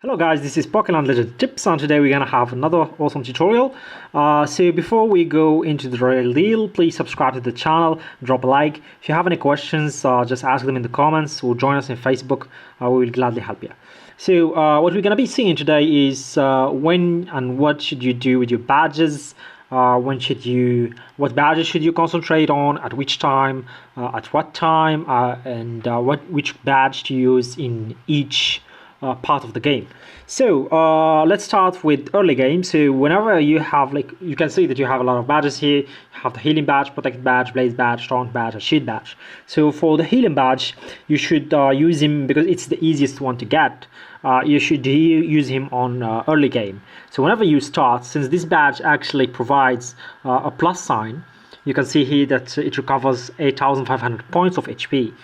Hello guys, this is Pokeland Legend Tips, and today we're gonna have another awesome tutorial. So before we go into the real deal, please subscribe to the channel, drop a like. If you have any questions, just ask them in the comments or join us on Facebook. We will gladly help you. So what we're gonna be seeing today is when and what should you do with your badges. What badges should you concentrate on, at which time, at what time, and which badge to use in each part of the game. So let's start with early game. So whenever you have, like, you can see that you have a lot of badges here. You have the healing badge, protect badge, blaze badge, taunt badge, and shield badge. So for the healing badge, you should use him because it's the easiest one to get. You should use him on early game. So whenever you start, since this badge actually provides a plus sign, you can see here that it recovers 8,500 points of HP.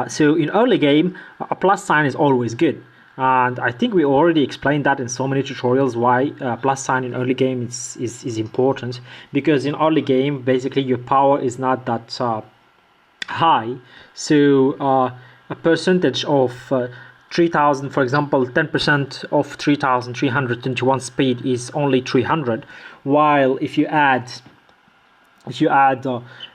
So in early game, a plus sign is always good. And I think we already explained that in so many tutorials why plus sign in early game is important, because in early game basically your power is not that high. So a percentage of 3,000, for example, 10% of 3,321 speed is only 300, while if you add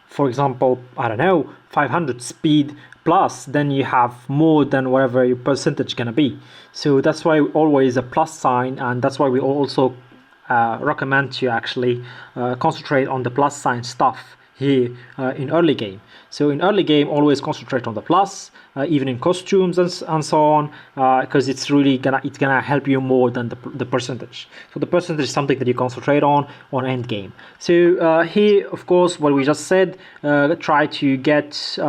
for example, I don't know, 500 speed plus, then you have more than whatever your percentage gonna be. So that's why always a plus sign, and that's why we also recommend to actually concentrate on the plus sign stuff here in early game. So in early game, always concentrate on the plus, even in costumes and so on, because it's really gonna help you more than the percentage. So the percentage is something that you concentrate on end game. So here, of course, what we just said, try to get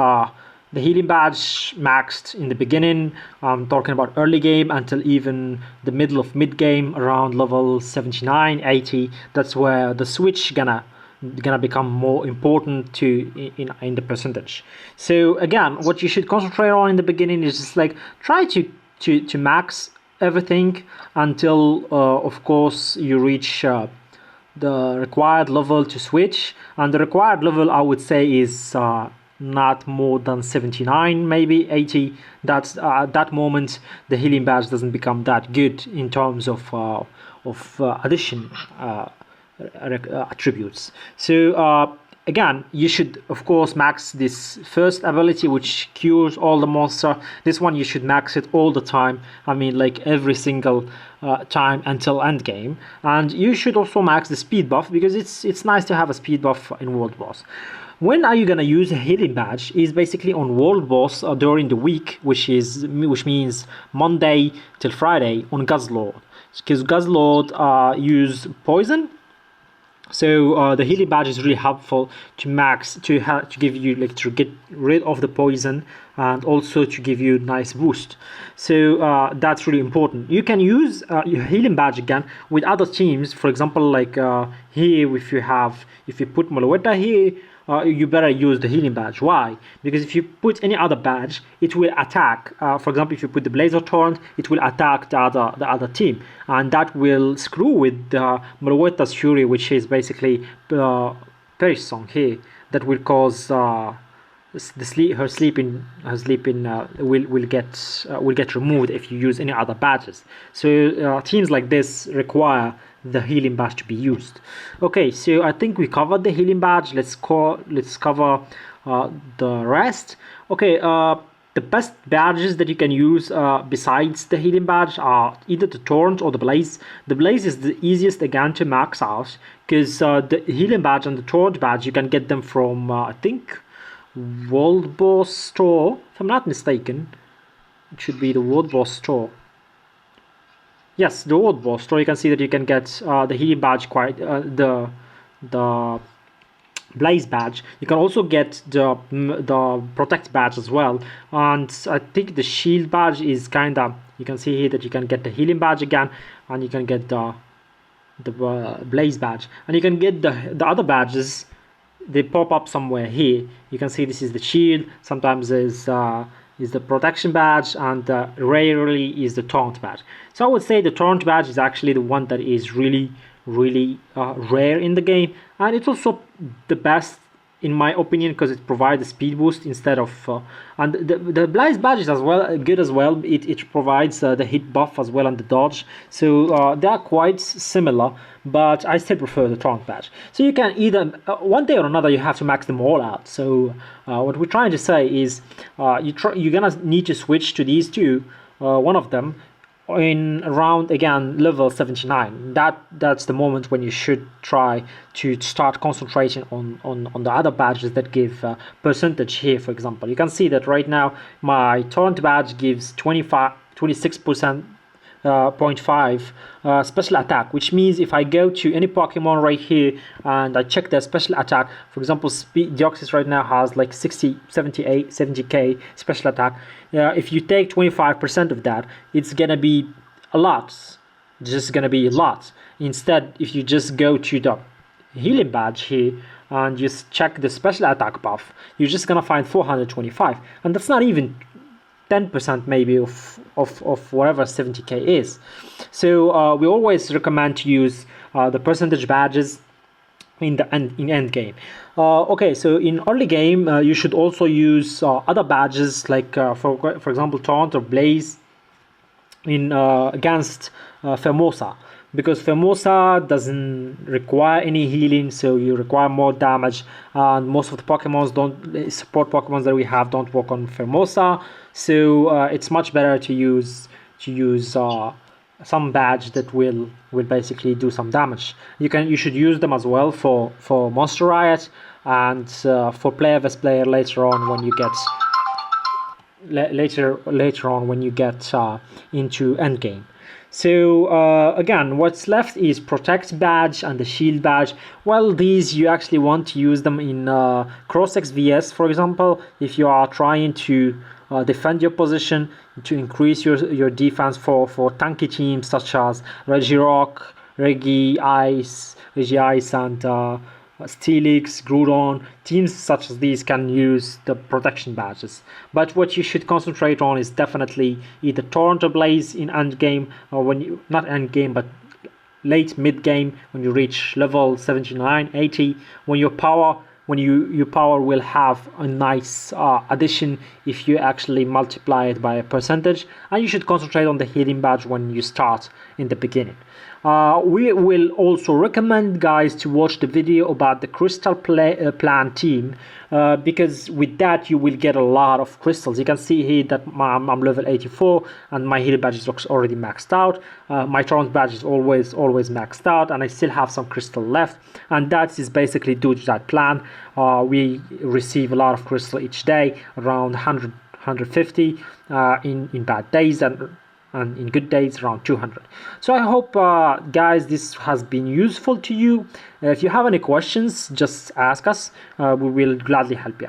the healing badge maxed in the beginning. I'm talking about early game until even the middle of mid game, around level 79, 80. That's where the switch gonna become more important to in the percentage. So again, what you should concentrate on in the beginning is just like try to max everything until of course you reach the required level to switch. And the required level, I would say, is not more than 79, maybe 80. That's at that moment the healing badge doesn't become that good in terms of addition attributes. So again, you should of course max this first ability, which cures all the monster. This one you should max it all the time, I mean like every single time until end game. And you should also max the speed buff, because it's nice to have a speed buff in world boss. When are you gonna use a healing badge is basically on world boss during the week, which means Monday till Friday on Guzzlord, because Guzzlord use poison. So the healing badge is really helpful to give you, like, to get rid of the poison, and also to give you nice boost. So that's really important. You can use your healing badge again with other teams. For example, like here, if you put Molueta here, you better use the healing badge. Why? Because if you put any other badge, it will attack. For example, if you put the Blazer Torrent, it will attack the other team, and that will screw with the Molueta's Fury, which is basically Perish Song here, that will cause her sleeping will get removed if you use any other badges. So teams like this require the healing badge to be used. Okay, so I think we covered the healing badge. Let's cover the rest. Okay, the best badges that you can use besides the healing badge are either the Torrent or the Blaze. The Blaze is the easiest again to max out, because the healing badge and the Torrent badge, you can get them from I think World Boss store, if I'm not mistaken. It should be the World Boss store. Yes, the World Boss store. You can see that you can get the healing badge, the Blaze badge. You can also get the Protect badge as well, and I think the Shield badge is kinda. You can see here that you can get the healing badge again, and you can get the Blaze badge, and you can get the other badges. They pop up somewhere here. You can see this is the Shield. Sometimes is the Protection badge, and rarely is the Taunt badge. So I would say the Taunt badge is actually the one that is really rare in the game, and it's also the best in my opinion, because it provides a speed boost instead of and the Blaze badge is as well good as well. It provides the hit buff as well and the dodge, so they are quite similar, but I still prefer the Torrent badge. So you can either one day or another you have to max them all out. So what we're trying to say is you're gonna need to switch to these two, one of them in around again level 79. That's the moment when you should try to start concentrating on the other badges that give percentage. Here, for example, you can see that right now my Torrent badge gives 26% 0.5 special attack, which means if I go to any Pokemon right here and I check their special attack, for example, Deoxys right now has like 60, 78, 70k special attack. If you take 25% of that, it's gonna be a lot. Just gonna be a lot. Instead, if you just go to the healing badge here and just check the special attack buff, you're just gonna find 425, and that's not even 10% maybe of whatever 70k is. So we always recommend to use the percentage badges in the end game. Okay, so in early game you should also use other badges like for example Taunt or Blaze in against Fermosa, because Fermosa doesn't require any healing, so you require more damage, and most of the support Pokemons that we have don't work on Fermosa, so it's much better to use some badge that will basically do some damage. You should use them as well for Monster Riot and for player vs player later on when you get later on when you get into endgame. So again, what's left is Protect badge and the Shield badge. Well, these you actually want to use them in Cross XVS, for example, if you are trying to defend your position, to increase your defense for tanky teams such as Regirock, Regice, and Steelix, Groudon. Teams such as these can use the protection badges, but what you should concentrate on is definitely either Torrent or Blaze in end game, or when you not end game but late mid game, when you reach level 79, 80, when your power will have a nice addition if you actually multiply it by a percentage, and you should concentrate on the healing badge when you start in the beginning. We will also recommend guys to watch the video about the crystal plan team, because with that you will get a lot of crystals. You can see here that I'm level 84 and my healing badge is already maxed out. My Torrent badge is always maxed out, and I still have some crystal left, and that is basically due to that plan. We receive a lot of crystal each day, around 100, 150 in bad days, and in good days around 200. So I hope guys this has been useful to you. If you have any questions, just ask us. We will gladly help you.